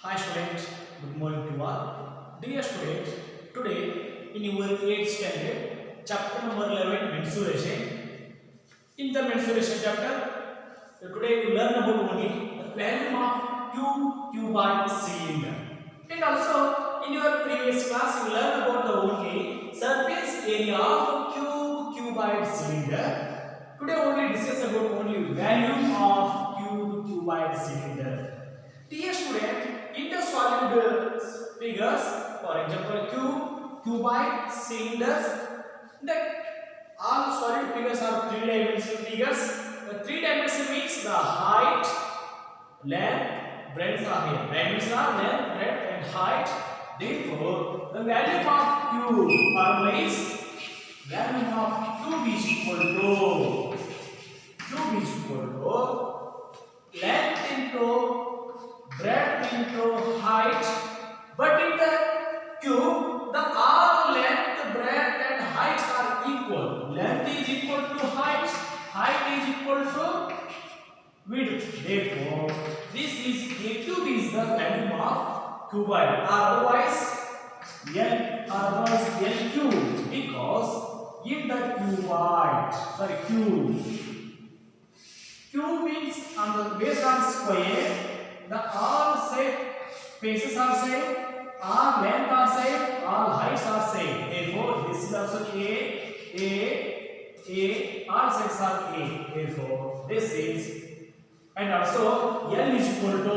Hi students, good morning to all. Dear students, today in your 8th standard, chapter number 11, mensuration. In the mensuration chapter, today we learn about only the value of cuboid cylinder. And also in your previous class, you learn about the only surface area of cuboid cylinder. Today only discuss about only value of cuboid cylinder. Dear student, in the solid figures, for example, cuboid, cylinders, that all solid figures are three-dimensional figures. The three-dimensional means the height, length, breadth are here. Dimensions are length, breadth, and height. Therefore, the value of formula is value of cube is equal to length into breadth into height, but in the cube the all length, breadth and heights are equal. Length is equal to height is equal to width. Therefore this is a cube is the value of cuboid, otherwise L cube, because in the cube means on the based on square, the all faces are same, all length are same, all heights are same. Therefore, this is also all sides are A. Therefore, this is, and also L is equal to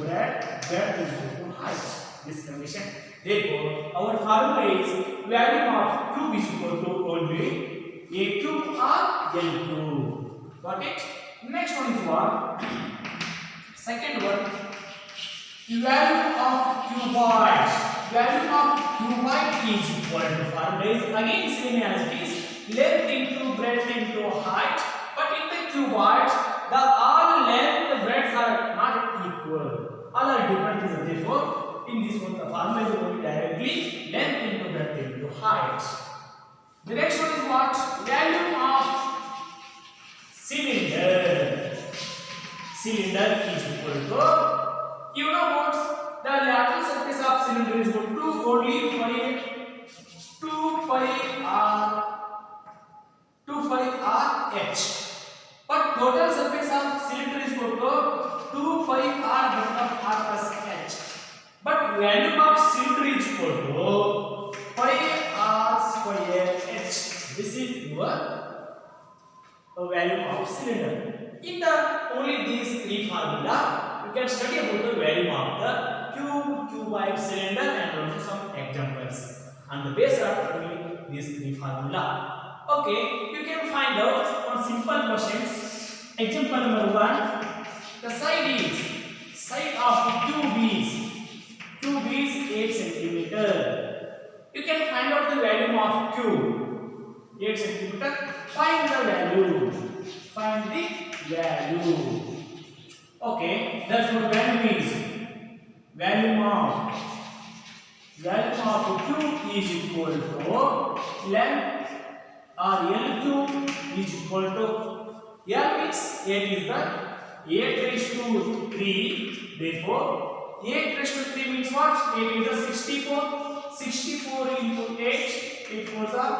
breadth is equal to height. This condition. Therefore, our formula is value of cube is equal to only A cube or L cube. Got it? Next one is what? Second one, value of cuboid. Value of cuboid is equal to formula is again same as it is, length into breadth into height. But in the cuboid, the all length breadths are not equal. All are different. Therefore, in this one, the formula is only directly length into breadth into height. The next one is what? Value of cylinder. Cylinder is equal to, you know what, the lateral surface of cylinder is equal to only 2 pi h, but total surface of cylinder is equal to 2 pi r plus h, but value of cylinder is equal to pi r square h. This is your value of cylinder. In the only these three formula, you can study about the value of the cuboid cylinder and also some examples on the basis of only these three formula. Okay, you can find out on simple questions. Example number 1, the side of cube is 8 centimeter. You can find out the value of cube 8 centimeter. Find the value. Okay, that's what value is. Value of cube is equal to length or L cube is equal to L is 8 is the 8 raised to 3. Therefore, 8 raised to 3 means what? 8 is the 64. 64 into 8. 8 4s are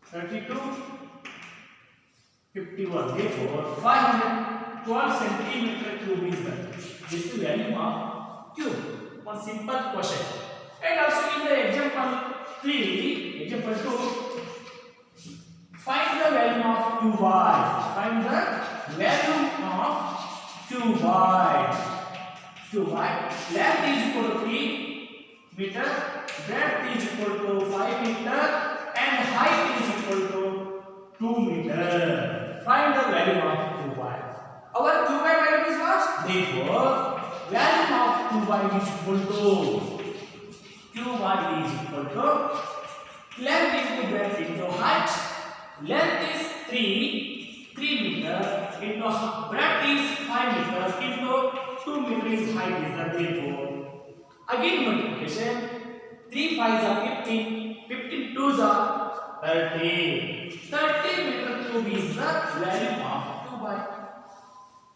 32. 51. Therefore, 512 centimeter cube is that. This is the value of cube. One simple question. And also in the example 3, example 2, find the value of cuboid. Find the value of cuboid. Length is equal to 3 meter, breadth is equal to 5 meter, and height is equal to 2 meter. Find the value of cuboid. Our cuboid value is what? Therefore, value of cuboid is equal to length into breadth into height. Length is 3 meter into breadth is 5 meter into 2 meter is height is the. Therefore, again multiplication. 3 5s are 15. 15 2s are 30. 30 meter cube is the value of cuboid.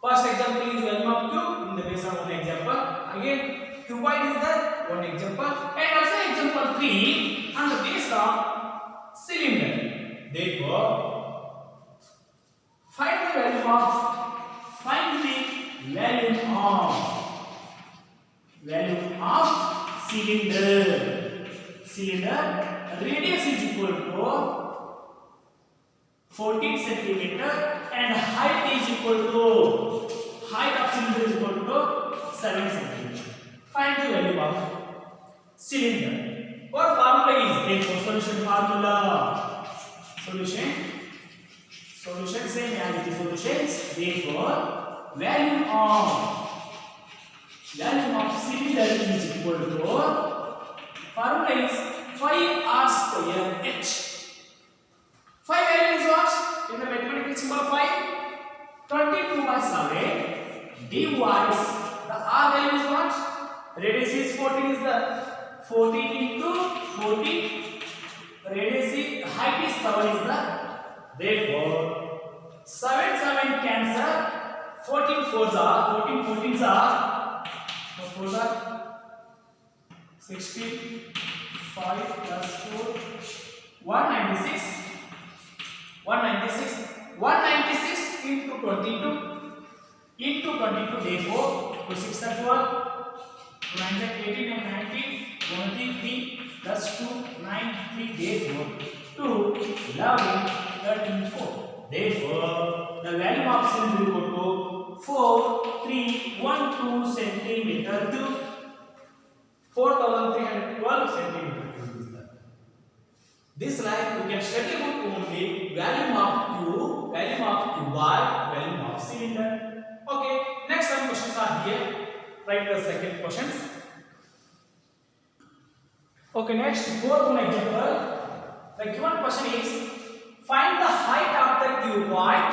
First example is value of cube in the base of one example. Again, cuboid is the one example, and also example 3 on the base of cylinder. Therefore, find the value of cylinder. Cylinder radius is equal to 14 centimeter and height is equal to height of cylinder is equal to 7 centimeter. Find the value of cylinder. Our formula is therefore solution formula. Solution same as the solutions. Therefore value of cylinder is equal to formula is 5r square h. 5 value is what? In the mathematical symbol 5, 22 by 7 divides the r value is what? Radius is 14 is the 14 into 14. Radius is height is 7 is the, therefore 7 cancel. 14 4s are 16. 5 plus 4 196 into 22 therefore 2 6 are 12 2 9 are 18 and 19 23 plus 2 9 3 therefore 2 11 13 4 therefore the value of cylinder is equal to 4312 centimeter cube. 4312 centimeter cube is that. This like we can study about only value of cuboid, value of cylinder. Okay, next some questions are here. Write the second questions. Okay, next fourth one example. The given question is find the height of the cuboid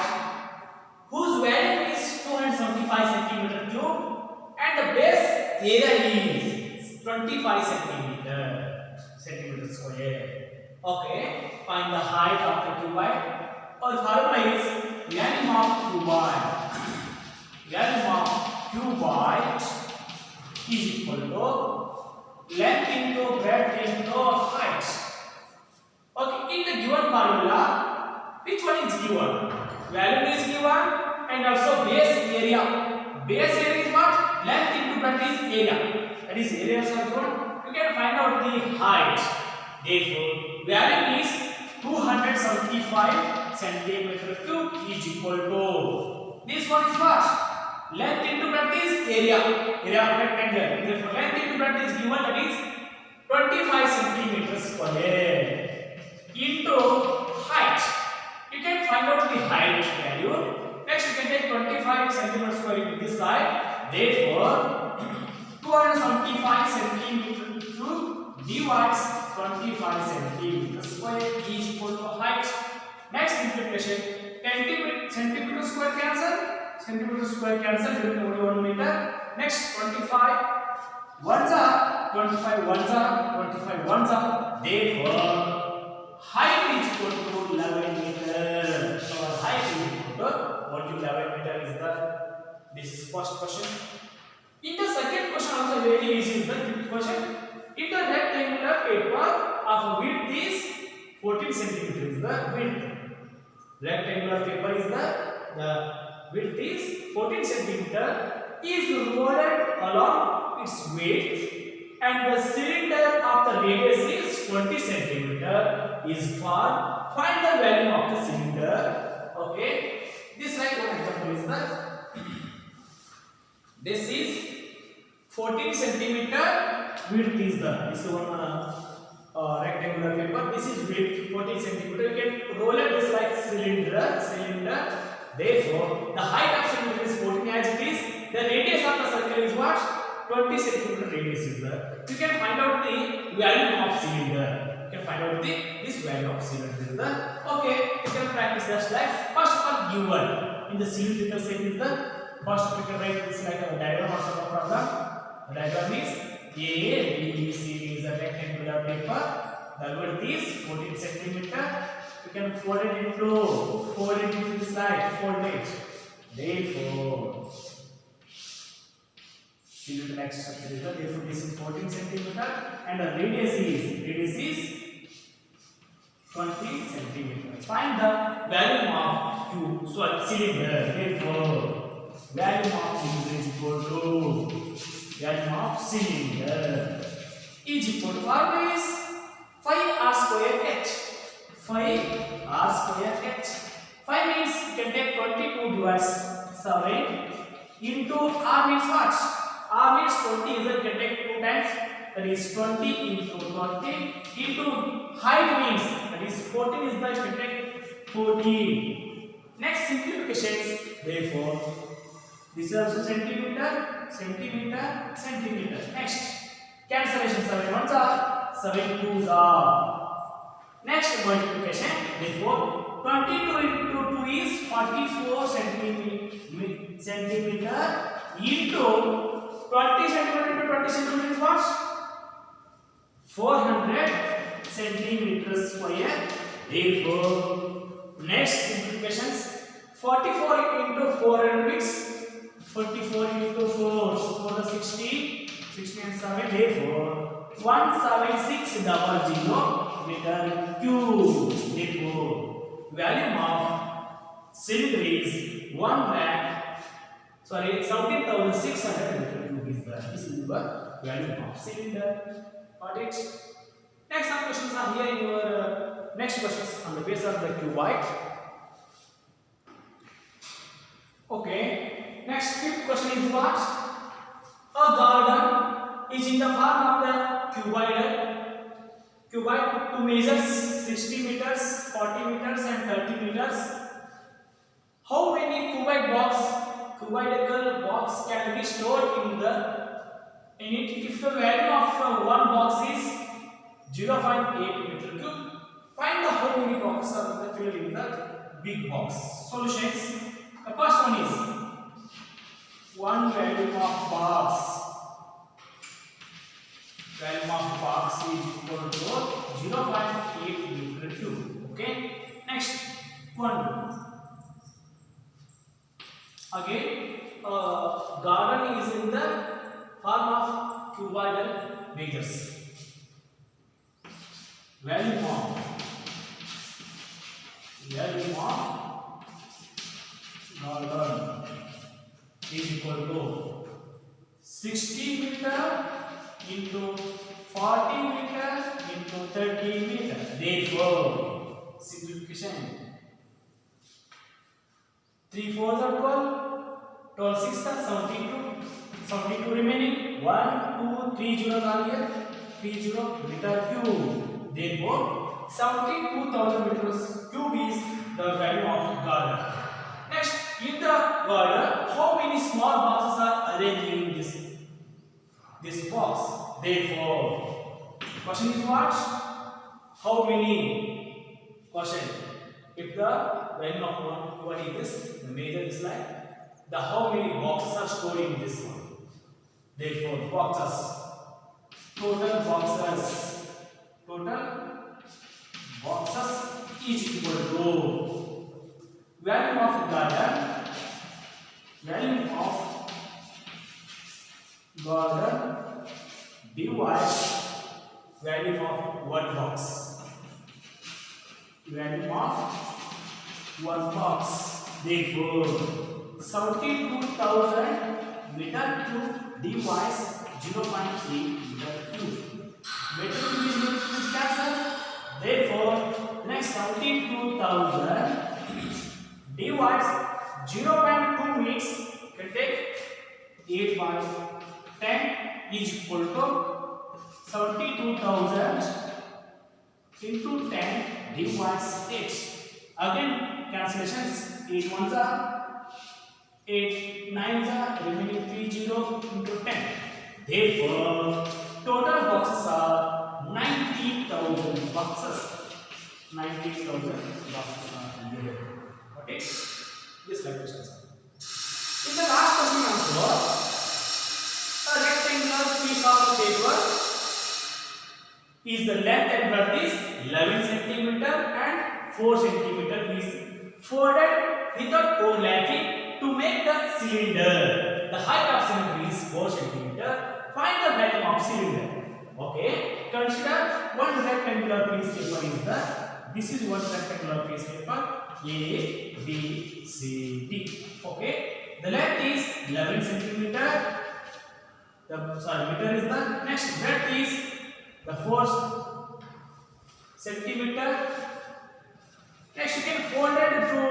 whose value is 275 centimeter cube and the base area is 25 centimeter square. Okay, find the height of the cuboid. Our formula is value of cuboid is equal to length into breadth into height. Okay, in the given formula, which one is given? Value is given and also base area. Base area is what? Length into breadth is area. That is area is given. You can find out the height. Therefore, value is 275 centimeter cube is equal to, this one is what? Length into breadth is area of rectangle. Therefore, length into breadth is given, that is 25 centimeter square into height. You can find out the height value. Next, you can take 25 centimeter square into this side. Therefore, 275 centimeter cube divides 25 centimeter square is equal to height. Next multiplication, centimeter square cancel, there will be only 1 meter. Next 25 ones are 25 ones are. Therefore, height is equal to 11 meter. Our height is equal to 11 meter is the. This is first question. In the second question also very easy is the fifth question. In the rectangular paper of width is 14 centimeter is the width. Rectangular paper is the width is 14 centimeter is rolled along its width and the cylinder of the radius is 20 centimeter is formed. Find the value of the cylinder. Okay, this like one example is the, this is 14 centimeter width is the, this one rectangular paper, this is width 14 centimeter. You can roll it this like cylinder. Therefore, the height of cylinder is 14 as it is. The radius of the circle is what? 20 centimeter radius is there. You can find out the value of cylinder. You can find out this value of cylinder is there. Okay, you can practice that like first of all given in the cylindrical shape is the first we can write this like a diagram or some problem. The diagram is A, B, C is a rectangular paper. The width is 14 centimeter. You can fold it into this like fold it. Therefore, cylinder structure is the, therefore this is 14 centimeter and the radius is 20 centimeters. Find the volume of cylinder. Therefore, volume of cylinder is equal to volume of cylinder is equal to formula is 5r square h. 5r square h. 5 means you can take 22 divided 7 into r means what? R means 20 is you can take 2 times, that is 20 into 20 into height means that is 14 is the you can take 14. Next simplifications, therefore this is also centimeter, centimeter, centimeter. Next cancellation, 7 ones are 7 twos are. Next multiplication, therefore 22 into 2 is 44 centimeter into 20 centimeter into 20 centimeter is what? 400 centimeters square. Therefore, next simplifications, 44 into 400 is 44 into 4, so 4 is 60, 60 and 7. Therefore, 17600 meter cube. Therefore, volume of cylinder is 17,600 meter cube is the, this is the volume of cylinder. Got it? Next some questions are here in your next questions on the basis of the cuboid. Okay. Next fifth question is what? A garden is in the form of the cuboid. Cuboid to measure 60 meters, 40 meters and 30 meters. How many cuboidal box can be stored in the if the value of one box is 0.8 meter cube, find the how many boxes are filled in the big box. Solutions. The first one is one value of box. Value of box is equal to 0.8 meter cube. Okay. Next one. Again, garden is in the form of cuboidal beakers. Value of garden is equal to 60 meter into 40 meter into 30 meter. Therefore, simplification. 3 4s are 12, 12 6 are 72, 72 remaining, 1 2 3 zeros are here, 30 meter cube. Therefore, 72,000 meters cube is the value of garden. Next, in the garden, how many small boxes are arranged in this box? Therefore, question is what? How many? Question. If the value of what is this? The measure is like the how many boxes are stored in this one. Therefore, boxes. Total boxes is equal to value of garden divides value of one box. Value of one box. Therefore, 72,000 meter cube divides 0.3 meter cube. Meter cube is going to cancel. Therefore, next 72,000 divides 0.2 means can take 8 by 10 is equal to 72,000 into 10 divides 8. Again cancellations, 8 ones are 8 nines are remaining 30 into 10. Therefore, total boxes are 90,000 boxes. 90,000 boxes are here. Okay? This like questions. In the last question also, a rectangular piece of paper is the length and breadth is 11 centimeter and 4 centimeter is folded without overlapping to make the cylinder. The height of cylinder is 4 centimeter. Find the value of cylinder. Okay, consider one rectangular piece paper is the. This is one rectangular piece paper A, B, C, D. Okay, the length is 11 centimeter. The meter is the next. Breadth is the 4 centimeter. Next, you can fold it to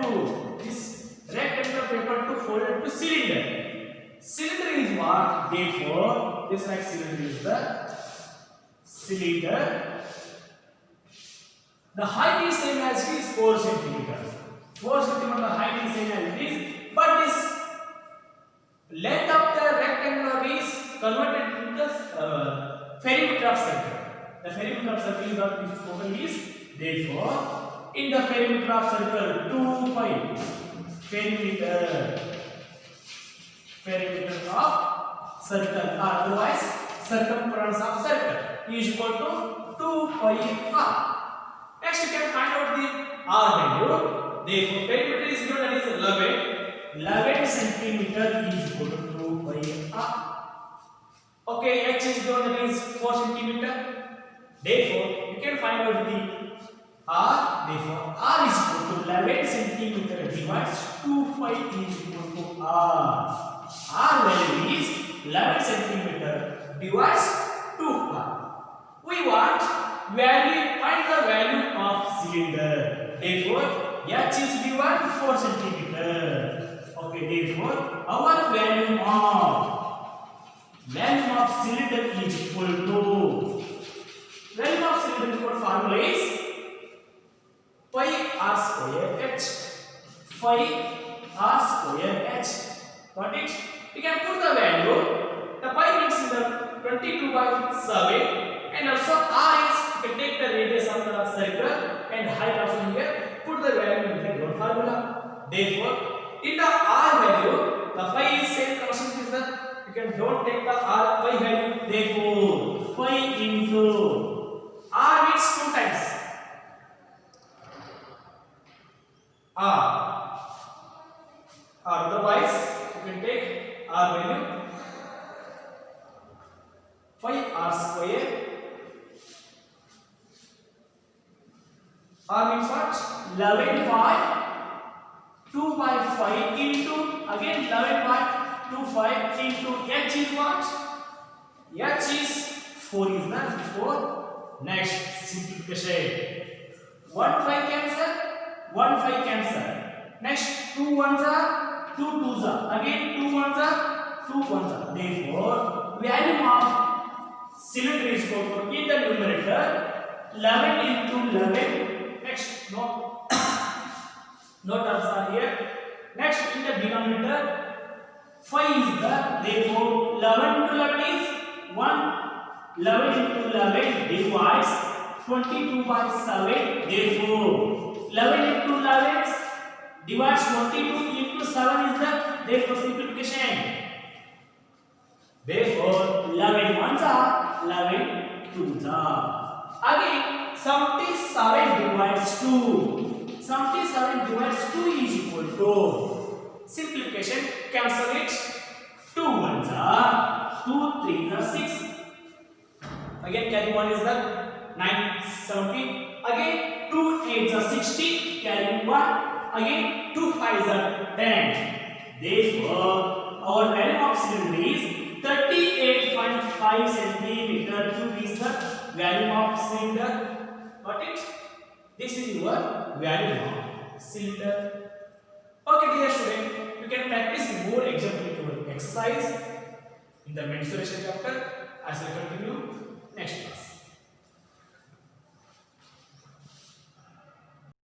this rectangular paper to fold it to cylinder. Cylinder is what? Therefore, this like cylinder is the cylinder. The height is same as it is 4 centimeter. 4 centimeter height is same as it is, but this length of the rectangular is converted into the perimeter of circle. The perimeter of circle is what this total is. Therefore, in the perimeter of circle 2 pi perimeter of circle, or otherwise circumference of circle is equal to 2 pi r. Next, you can find out the r value. Therefore, perimeter is given, that is 11 centimeter is equal to 2 pi r. Okay, h is given, that is 4 centimeter. Therefore, you can find out the r. Therefore, r is equal to 11 centimeter divides 2 pi is equal to r. R value is 11 centimeter divides 2 pi. We want value, find the value of cylinder. Therefore, h is given 4 centimeter. Okay, therefore, our value of cylinder is equal to value of cylinder formula is pi r square h. Pi r square h. Got it? You can put the value. The pi means in the 22/7, and also r is, you can take the radius of the circle and height also here. Put the value in the given formula. Therefore, in the r value, the pi is same constant is the, you can don't take the r pi value. Therefore, pi into r means 2 times r. Otherwise, you can take r value 5r square. R means what? 11 by 2 by 5 into again 11 by 2 5 into h is what? H is 4 is the 4. Next, simplification. 1 5 cancel. 1 5 cancel. Next, 2 1s are 2 2s are again 2 1s are 2 1s are. Therefore, value of cylinder is equal to, in the numerator 11 into 11. Next, no terms are here. Next, in the denominator 5 is the, therefore 11 into 11 is 1. 11 into 11 divides 22/7. Therefore, 11 into 11 divides 22 into 7 is the, therefore simplification. Therefore, 11 ones are 11 twos are. Again, 77 divides 2. 77 divides 2 is equal to, simplification, cancel it. 2 ones are 2 3s are 6. Again, carry 1 is the 9 17. Again, 2 8s are 60. Carry 1. Again, 2 5s are 10. Therefore, our value of cylinder is 38.5 centimeter cube is the value of cylinder. Got it? This is your value of cylinder. Okay, dear student, you can practice more example exercise in the mensuration chapter. I shall continue next class.